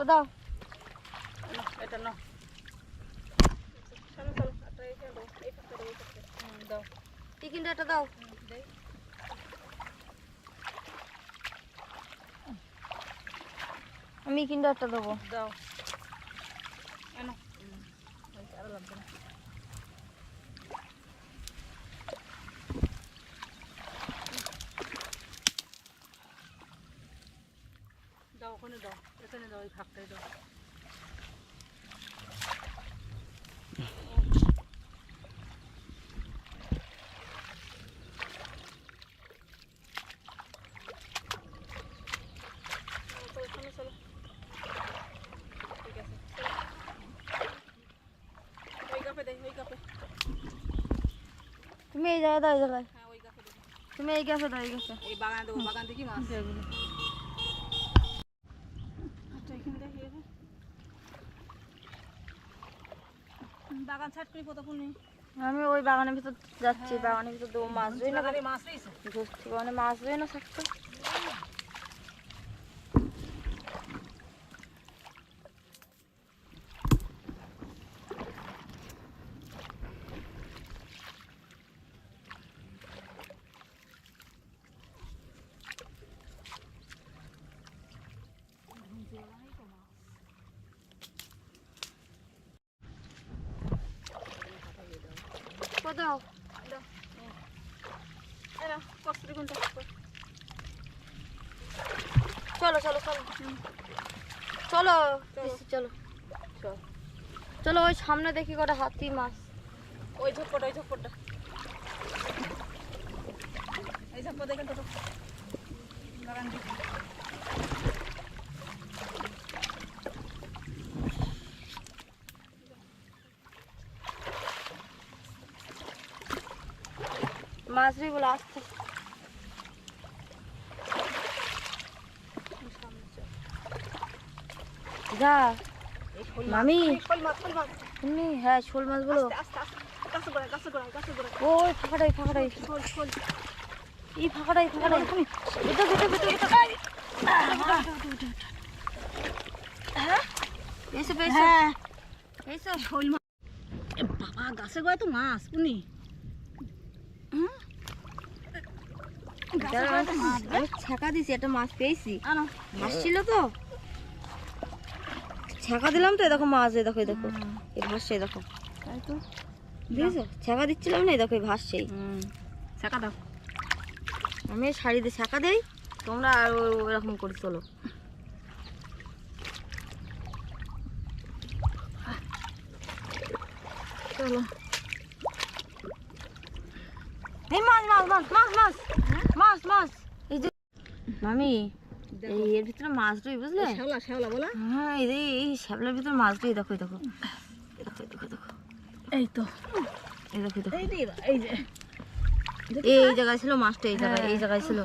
তো দাও এটা নাও চলো চলো এটা এই দাও এই পাতা দাও দাও টিকিনটা এটা দাও দেই আমি কিন্ডারটা দেবো দাও এনো আর লাগবে না দাও ওখানে দাও এখানে দাও এই ভাগটাই দাও তুমি এই জায়গায় দাও এই জায়গায় হ্যাঁ ওই গাছে দেবো তুমি এই গাছে দাও এই গাছে এই বাগানে দেবো বাগান থেকে মাছ এগুলো আচ্ছা এখানে দেখি বাগান ছাট করে কত ফুল নেই আমি ওই বাগানের ভিতর যাচ্ছি বাগানের ভিতর দেবো মাছ ধরি না মাছ রয়েছে ধরছি মানে মাছ ধরি না থাকতো দাও চলো চলো চলো চলো চলো চলো ওই সামনে দেখি কটা হাতি মাছ ওই ঝোপটা এই ঝোপটা এই ঝোপটা দেখেন তো বাগান দিকে মাছ ধরি বলে আসছে যা মামি তুমি হ্যাঁ শোল মাছ বলো ওই ফাঁকাটাই ফাঁকাটাই এই ফাঁকাটাই ফাঁকাটাই এটা এটা এটা হ্যাঁ এসে পেয়েছো এইসব শোল মাছ বাবা গাছে গোয়া তো মাছ উনি ছাকা দিছি একটা মাছ পেয়েছি আনো মাছ ছিল তো ছাকা দিলাম তো দেখো মাছ দেখো দেখো এই ভাসছে দেখো তাই তো বুঝেছো ছাকা দিচ্ছিলাম না দেখো এই ভাসছেই ছাকা দাও আমি শাড়ি দিয়ে ছাকা দেই তোমরা আর ওরকম করে চলো চলো এই মাছ মাছ মাছ মাছ মাছ মাছ মাছ এই যে মামি এই এর ভিতরে মাছ রই বুঝলে শ্যাওলা শ্যাওলা বলা হ্যাঁ এই শ্যাবলার ভিতরে মাছ রই দেখো দেখো দেখো দেখো দেখো এই তো এই দেখো দেখো এই যে এই জায়গায় ছিল মাছটা এই জায়গায় ছিল